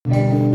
Oh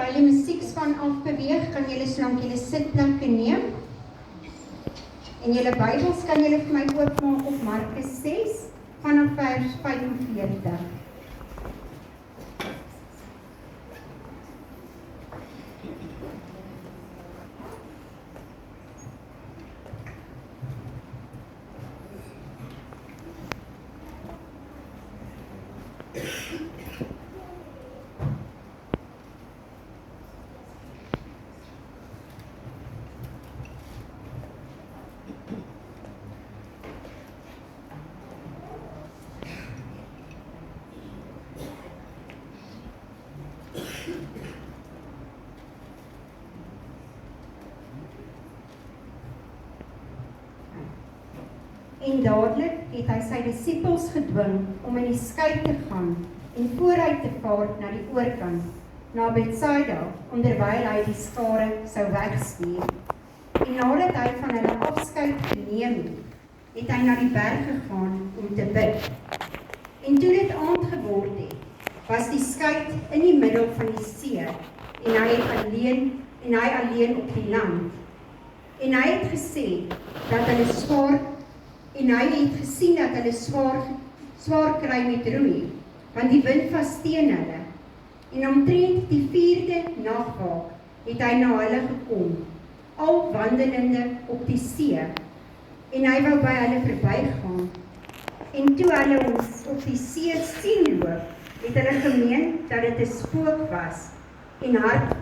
terwyl die musiekspan afbeweeg, kan julle solank julle sitplekke neem. En julle Bybels kan julle vir my oopmaak op Markus 6 vanaf vers 45. En dadelik het hy sy disippels gedwing om in die skei te gaan en vooruit te vaar na die oorkant, na Betsaida, onderwyl hy die skare sou wegstuur. En nadat hy van hulle afskeid geneem het hy na die berg gegaan om te bid. En toe dit aand geword het, was die skei in die middel van die see, en hy alleen op die land. En hy het gesê dat hulle gesien dat hulle swaar kry met roei, want die wind was teen hulle. En omtrent die 4de nagwaak het hy na hulle gekom, al wandelende op die see, en hy wou by hulle verbygaan. En toe hulle ons op die see sien loop, het hulle gemeen dat dit 'n spook was, en hard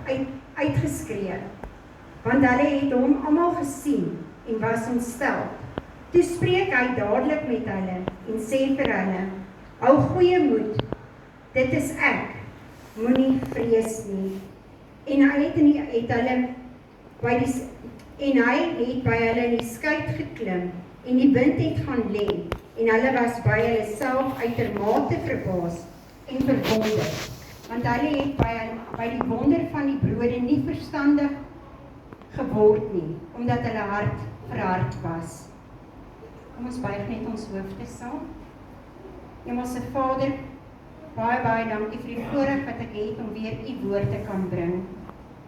uitgeskree, want hulle het hom almal gesien en was ontstel. Toe spreek hy dadelik met hulle en sê vir hulle, hou goeie moed, dit is ek, moenie vrees nie. En hy het by hulle in die skei geklim, en die wind het gaan lê, en hulle was by hulle self uitermate verbaas en verwonder, want hulle het by die wonder van die brode nie verstandig geword nie, omdat hulle hart verhard was. Kom ons buig net ons hoofde saam. Hemelse Vader, baie dankie vir die voorreg wat ek het om weer u woord te kan bring.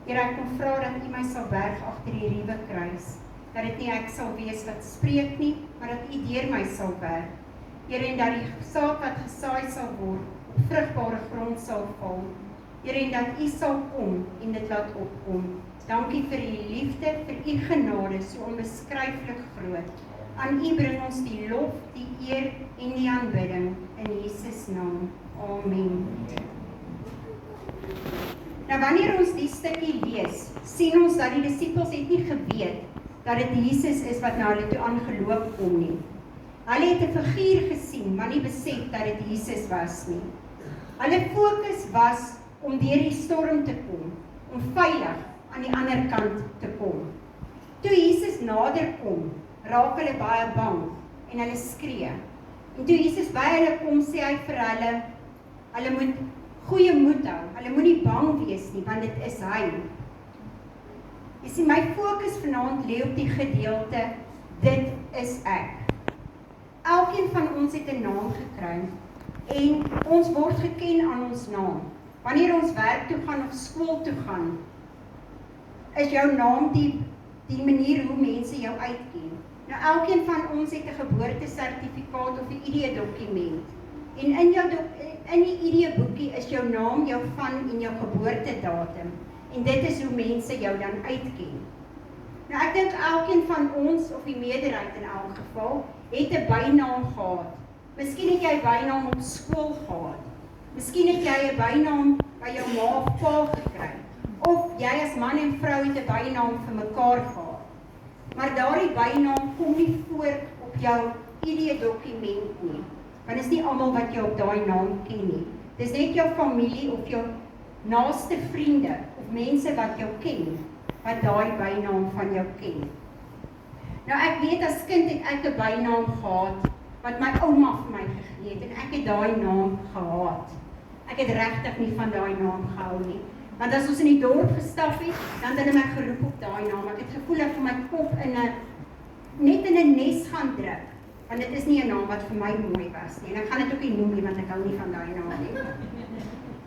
Here, ek kom vra dat u my sal berg agter die ruwe kruis, dat dit nie ek sal wees wat spreek nie, maar dat u deur my sal werk. Here, en dat die saad wat gesaai sal word, op vrugbare grond sal val. Here, en dat u sal kom en dit laat opkom. Dankie vir u liefde, vir u genade, so onbeskryflik groot. Aan u bring ons die lof, die eer en die aanbidding in Jesus naam. Amen. Nou wanneer ons die stukkie lees, sien ons dat die disippels het nie geweet dat dit Jesus is wat na hulle toe aangeloop kom nie. Hulle het 'n figuur gesien, maar nie besef dat dit Jesus was nie. Hulle fokus was om deur die storm te kom, om veilig aan die ander kant te kom. Toe Jesus nader kom, raak hulle baie bang en hulle skree. En toe Jesus by hulle kom, sê hy vir hulle moet goeie moed hou, hulle moet nie bang wees nie, want dit is hy. Jy sien, my fokus vanaand lê op die gedeelte, dit is ek. Elkeen van ons het 'n naam gekry, en ons word geken aan ons naam. Wanneer ons werk toe gaan of skool toe gaan, is jou naam die manier hoe mense jou uitken. Nou, elkeen van ons het 'n geboortesertifikaat of 'n ID-dokument. En in die ID-boekie is jou naam, jou van en jou geboortedatum. En dit is hoe mense jou dan uitken. Nou, ek dink elkeen van ons, of die meerderheid in elk geval, het 'n bynaam gehad. Miskien het jy 'n bynaam op skool gehad. Miskien het jy 'n bynaam by jou ma of pa gekry. Of jy as man en vrou het 'n bynaam vir mekaar gehad. Maar daardie bynaam kom nie voor op jou ID-dokument nie. Want is nie almal wat jou op daai naam ken nie. Dis net jou familie of jou naaste vriende of mense wat jou ken, wat daai bynaam van jou ken. Nou, ek weet as kind het ek 'n bynaam gehad wat my ouma vir my gegee het, en ek het daai naam gehaat. Ek het regtig nie van daai naam gehou nie. Want as ons in die dorp gestap het, dan het hulle my geroep op daai naam. Ek het gevoel ek vir my kop net in 'n nes gaan druk. Want dit is nie 'n naam wat vir my mooi was nie. En ek gaan dit ook nie noem nie, want ek hou nie van daai naam nie.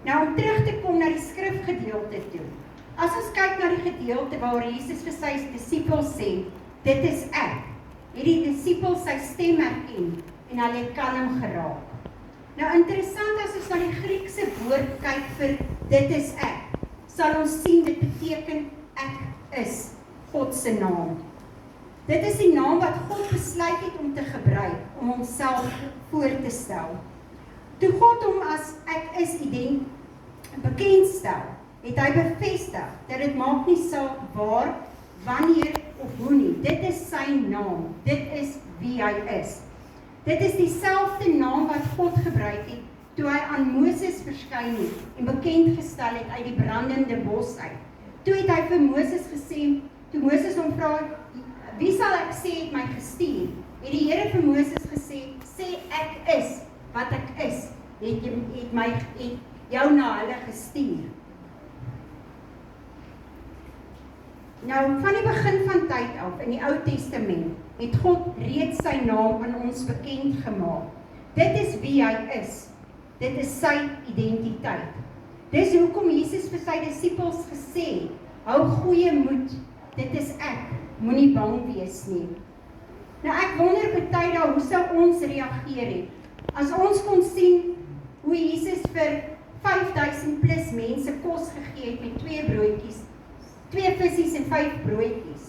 Nou om terug te kom na die skrifgedeelte toe. As ons kyk na die gedeelte waar Jesus vir sy disippels sê, dit is ek, het die disippels sy stem herken en hulle het kalm geraak. Nou interessant as ons na die Griekse woord kyk vir dit is ek, sal ons sien dit beteken ek is God se naam. Dit is die naam wat God besluit het om te gebruik, om homself voor te stel. Toe God hom as ek is bekendstel, het hy bevestig dat dit maak nie saak waar, wanneer of hoe nie. Dit is sy naam, dit is wie hy is. Dit is dieselfde naam wat God gebruik het, toe hy aan Moses verskyn het en bekend gestel het uit die brandende bos uit. Toe het hy vir Moses gesê, toe Moses hom vra, wie sal ek sê het my gestuur? Het die Here vir Moses gesê, sê ek is wat ek is, het jou na hulle gestuur. Nou, van die begin van tyd af, in die Ou Testament, het God reeds sy naam aan ons bekend gemaak. Dit is wie hy is. Dit is sy identiteit. Dis hoekom Jesus vir sy disippels gesê, hou goeie moed, dit is ek, moenie bang wees nie. Nou ek wonder baie dae, hoe sou ons reageer het, as ons kon sien, hoe Jesus vir 5000 plus mense kos gegee het met 2 broodjies, 2 visies en 5 broodjies.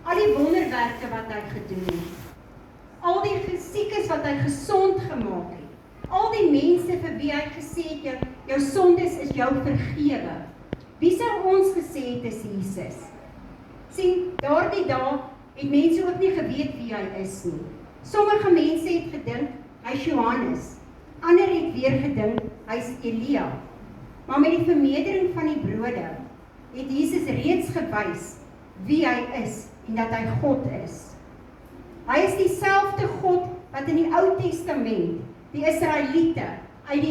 Al die wonderwerke wat hy gedoen het, al die siekes wat hy gesond gemaak het, al die mense vir wie hy gesê het, jou sondes is jou vergewe. Wie sou ons gesê het is Jesus? Sien, daardie dae het mense ook nie geweet wie hy is nie. Sommige mense het gedink, hy is Johannes. Ander het weer gedink, hy is Elia. Maar met die vermeerdering van die brode, het Jesus reeds gewys wie hy is en dat hy God is. Hy is dieselfde God wat in die Ou Testament die Israeliete uit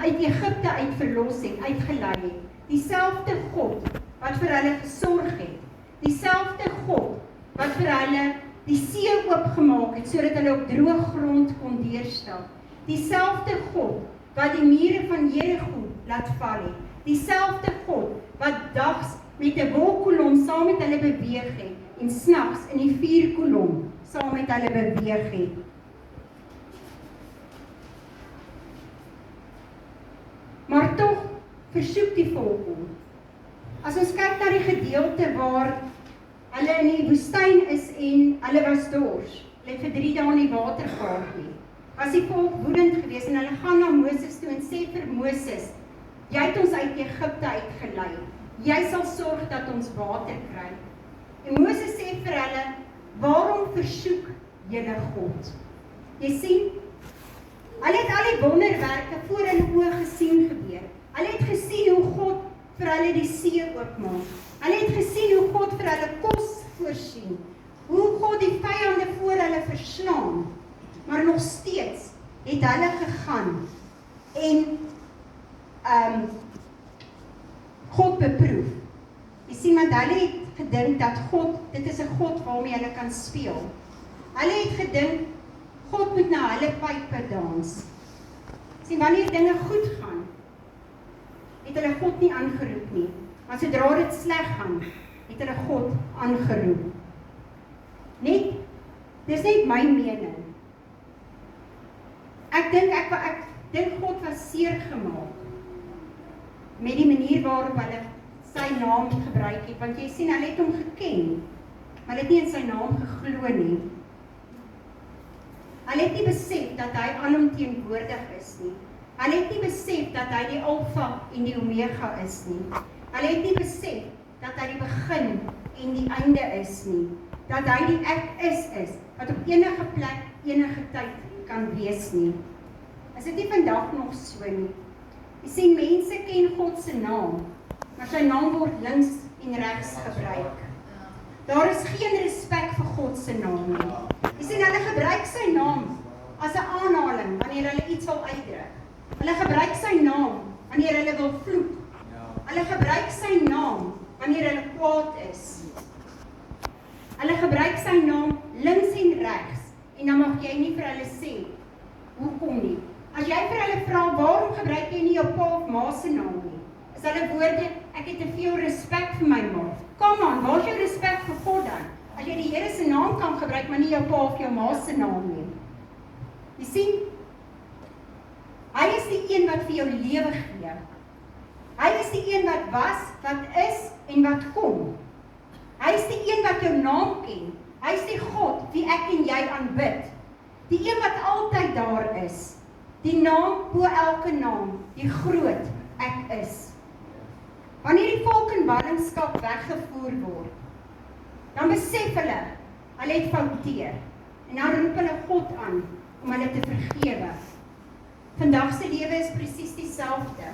Egipte uit verlos het, uitgelei het. Dieselfde God wat vir hulle gesorg het. Dieselfde God wat vir hulle die see oopgemaak het, sodat hulle op droë grond kon deurstap. Dieselfde God wat die mure van Jerigo laat val het. Dieselfde God wat dags met 'n wolkkolom saam met hulle beweeg het en snags in die vuurkolom saam met hulle beweeg het. Maar tog versoek die volk hom. As ons kyk na die gedeelte waar hulle in die woestyn is en hulle was dors, hulle het vir 3 dae in die water gehad nie, was die volk woedend geweest en hulle gaan na Moses toe en sê vir Moses, jy het ons uit Egipte uitgelei, jy sal sorg dat ons water kry. En Moses sê vir hulle, waarom versoek julle God? Jy sien, hulle het al die wonderwerke voor hulle oë gesien gebeur. Hulle het gesien hoe God vir hulle die see oopmaak. Hulle het gesien hoe God vir hulle kos voorsien. Hoe God die vyande voor hulle verslaan. Maar nog steeds het hulle gegaan en God beproef. Jy sien, want hulle het gedink dat God, dit is 'n God waarmee hulle kan speel. Hulle het gedink, God moet na hulle pype dans. Sien, wanneer dinge goed gaan, het hulle God nie aangeroep nie. Maar sodra dit sleg gaan, het hulle God aangeroep. Dis net my mening. Ek dink God was seer gemaak met die manier waarop hulle sy naam gebruik het, want jy sien, hulle het hom geken, maar hulle het nie in sy naam geglo nie. Hulle het nie besef dat hy alomteenwoordig is nie. Hulle het nie besef dat hy die Alfa en die Omega is nie. Hulle het nie besef dat hy die begin en die einde is nie. Dat hy die ek is, wat op enige plek, enige tyd kan wees nie. Is dit nie vandag nog so nie? Jy sien, mense ken God se naam, maar sy naam word links en regs gebruik. Daar is geen respek vir God se naam nie. Jy sien, hulle gebruik sy naam as 'n aanhaling wanneer hulle iets wil uitdruk. Hulle gebruik sy naam wanneer hulle wil vloek. Hulle gebruik sy naam wanneer hulle kwaad is. Hulle gebruik sy naam links en regs en dan mag jy nie vir hulle sê hoekom nie. As jy vir hulle vra, waarom gebruik jy nie jou pa of ma se naam nie? Is hulle woorde, ek het te veel respek vir my ma. Kom aan, waar is jou respek vir God dan? As jy die Here se naam kan gebruik, maar nie jou pa of jou ma se naam nie. Jy sien, hy is die een wat vir jou lewe gee. Hy is die een wat was, wat is en wat kom. Hy is die een wat jou naam ken. Hy is die God wie ek en jy aanbid. Die een wat altyd daar is. Die naam bo elke naam, die groot ek is. Wanneer die volk in ballingskap weggevoer word, dan besef hulle het fouteer. En dan roep hulle God aan om hulle te vergewe. Vandag se lewe is presies dieselfde.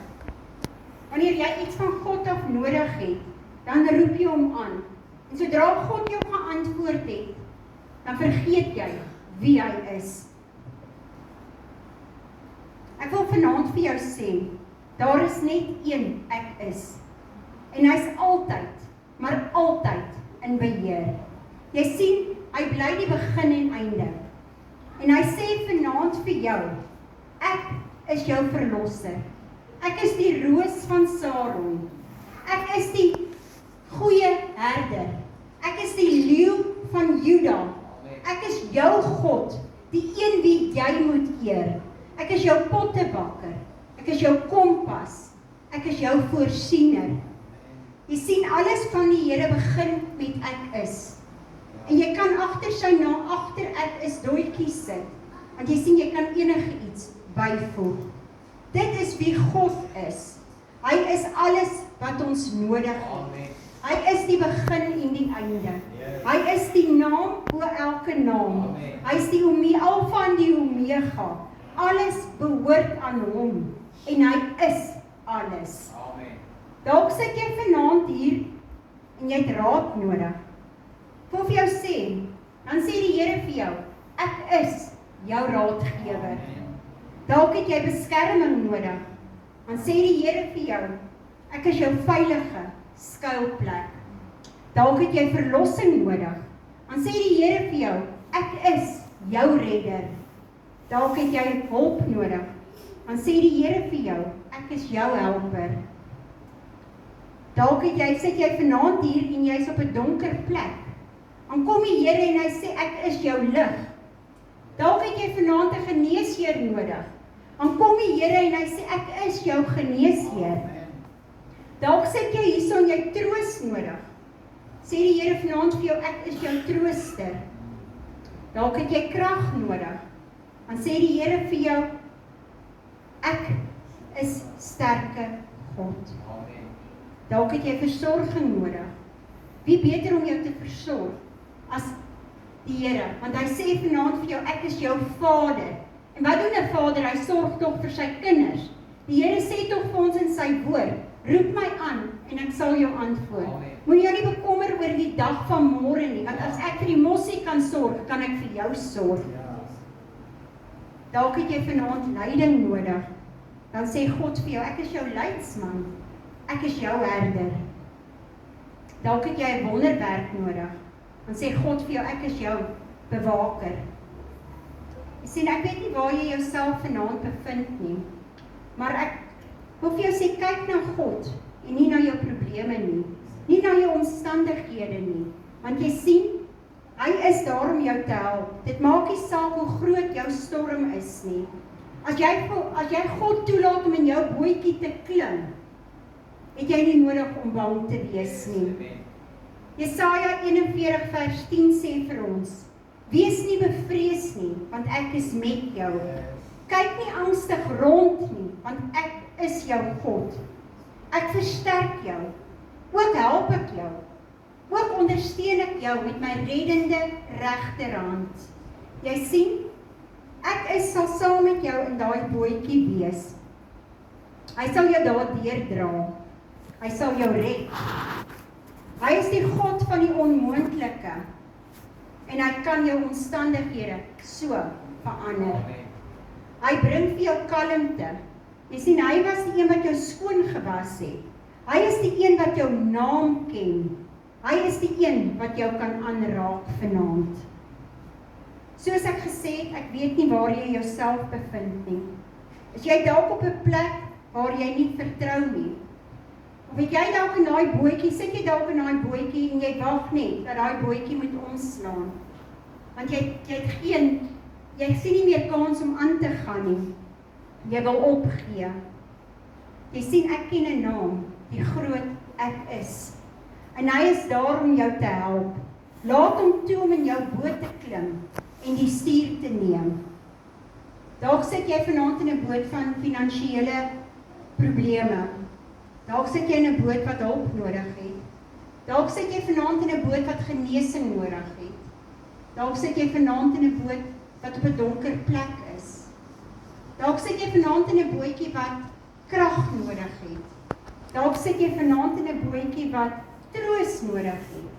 Wanneer jy iets van God af nodig het, dan roep jy hom aan. En sodra God jou geantwoord het, dan vergeet jy wie hy is. Ek wil vanaand vir jou sê, daar is net een ek is. En hy is altyd, maar altyd in beheer. Jy sien, hy bly die begin en einde. En hy sê vanaand vir jou, ek is jou verlosser. Ek is die roos van Saron. Ek is die goeie herder. Ek is die leeu van Juda. Ek is jou God, die een wie jy moet eer. Ek is jou pottebakker. Ek is jou kompas. Ek is jou voorsiener. Jy sien, alles van die Here begin met ek is. En jy kan agter sy naam, agter ek is dooitjies sit. Want jy sien, jy kan enige iets byvoeg. Dit is wie God is. Hy is alles wat ons nodig het. Hy is die begin en die einde. Hy is die naam bo elke naam. Hy is die Alfa en die Omega. Alles behoort aan hom. En hy is alles. Dalk sit jy vanaand hier en jy het raad nodig. Ek wil vir jou sê, dan sê die Here vir jou, ek is jou raadgewer. Dalk het jy beskerming nodig. Dan sê die Here vir jou, ek is jou veilige skuilplek. Dalk het jy verlossing nodig. Dan sê die Here vir jou, ek is jou redder. Dalk het jy hulp nodig. Dan sê die Here vir jou, ek is jou helper. Dalk sit jy vanaand hier en jy's op 'n donker plek. Dan kom die Here en hy sê, ek is jou lig. Dalk het jy vanaand 'n geneesheer nodig. Dan kom die Here en hy sê, ek is jou geneesheer. Dalk sit jy hierso en jy troos nodig. Sê die Here vanaand vir jou, ek is jou trooster. Dalk het jy krag nodig. Dan sê die Here vir jou, ek is sterke God. Dalk het jy versorging nodig. Wie beter om jou te versorg as die Here? Want hy sê vanaand vir jou, ek is jou Vader. En wat doen 'n vader? Hy sorg tog vir sy kinders. Die Here sê tog vir ons in sy woord, roep my aan en ek sal jou antwoord. Moenie jou nie bekommer oor die dag van môre nie, want as ek vir die mossie kan sorg, kan ek vir jou sorg. Dalk het jy vanaand leiding nodig. Dan sê God vir jou, ek is jou leidsman. Ek is jou herder. Dalk het jy 'n wonderwerk nodig. Dan sê God vir jou, ek is jou bewaker. Jy sien, ek weet nie waar jy jouself vanaand bevind nie, maar ek wil vir jou sê, kyk na God en nie na jou probleme nie, nie na jou omstandighede nie, want jy sien, hy is daar om jou te help. Dit maak nie saak hoe groot jou storm is nie. As jy God toelaat om in jou bootjie te klim, het jy nie nodig om bang te wees nie. Jesaja 41 vers 10 sê vir ons, wees nie bevrees nie, want ek is met jou. Kyk nie angstig rond nie, want ek is jou God. Ek versterk jou, ook help ek jou, ook ondersteun ek jou met my reddende regterhand. Jy sien, ek sal saam met jou in daai bootjie wees. Hy sal jou daar deurdra. Hy sal jou red. Hy is die God van die onmoontlike. En hy kan jou omstandighede so verander. Hy bring vir jou kalmte. Jy sien, hy was die een wat jou skoon gewas het. Hy is die een wat jou naam ken. Hy is die een wat jou kan aanraak vanaand. Soos ek gesê het, ek weet nie waar jy jouself bevind nie. Is jy dalk op 'n plek waar jy nie vertrou nie? Of het jy dalk in daai bootjie, sit jy dalk in daai bootjie en jy wag net dat daai bootjie moet omslaan? Want jy sien nie meer kans om aan te gaan nie. Jy wil opgee. Jy sien, ek ken 'n naam, die groot ek is. En hy is daar om jou te help. Laat hom toe om in jou boot te klim en die stuur te neem. Dalk sit jy vanaand in 'n boot van finansiële probleme. Dalk sit jy in 'n boot wat hulp nodig het. Dalk sit jy vanaand in 'n boot wat genesing nodig het. Dalk sit jy vanaand in 'n boot wat op 'n donker plek is. Dalk sit jy vanaand in 'n bootjie wat krag nodig het. Dalk sit jy vanaand in 'n bootjie wat troos nodig het.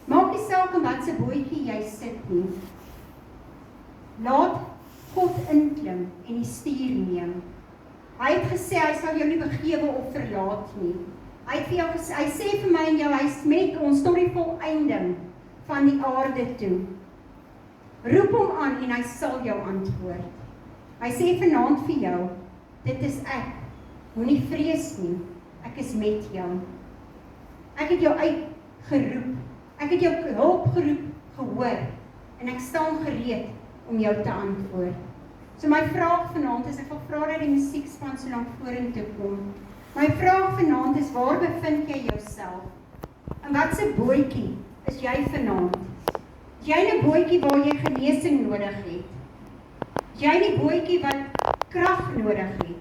Maak nie saak in wat se bootjie jy sit nie. Laat God inklim en die stuur neem. Hy het gesê hy sal jou nie begewe of verlaat nie. Hy het vir jou gesê, hy sê vir my en jou, hy is met ons tot die volëinding van die aarde toe. Roep hom aan en hy sal jou antwoord. Hy sê vanaand vir jou, dit is ek. Moenie vrees nie. Ek is met jou. Ek het jou uitgeroep. Ek het jou hulp geroep, gehoor. En ek staan gereed om jou te antwoord. So my vraag vanaand is, ek wil vra dat die musiekspan so lank vorentoe kom. My vraag vanaand is, waar bevind jy jouself? In watse bootjie is jy vanaand? Is jy in 'n bootjie waar jy genesing nodig het? Is jy in 'n bootjie wat krag nodig het?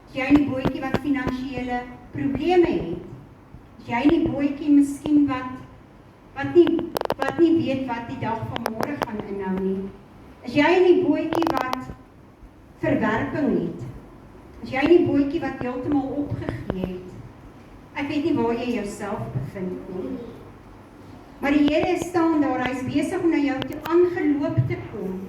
Is jy in 'n bootjie wat finansiële probleme het? Is jy in 'n bootjie miskien wat nie weet wat die dag van môre gaan inhou nie? Is jy in 'n bootjie wat verwerping het? Is jy in 'n bootjie wat heeltemal opgegee het? Ek weet nie waar jy jouself bevind nie. Maar die Here staan daar, hy is besig om na jou toe aangeloop te kom.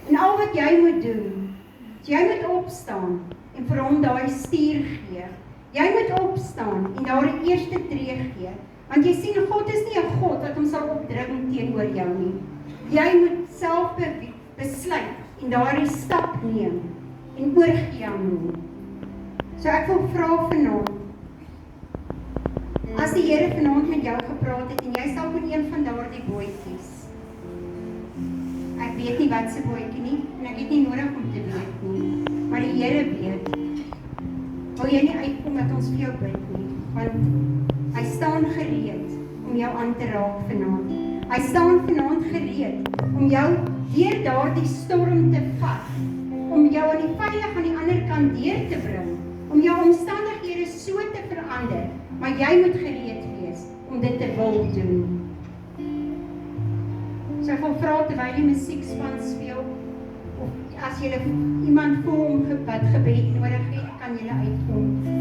En al wat jy moet doen, is jy moet opstaan en vir hom daai stuur gee. Jy moet opstaan en daar die eerste tree gee. Want jy sien, God is nie 'n God wat hom sal opdring teenoor jou nie. Jy moet self besluit en daardie stap neem en oorgee aan hom. So ek wil vra vanaand, as die Here vanaand met jou gepraat het en jy stap in een van daardie bootjies. Ek weet nie wat se bootjie nie en ek het nie nodig om te weet nie, maar die Here weet. Wil jy nie uitkom dat ons vir jou bid nie, want hy staan gereed om jou aan te raak vanaand. Hy staan vanaand gereed om jou deur daardie storm te vat, om jou aan die veilig aan die ander kant deur te bring, om jou omstandighede so te verander, maar jy moet gereed wees om dit te wil doen. So ek wil vra terwyl die musiekspan speel, of as jy iemand voel wat gebed nodig het, kan jy uitkom.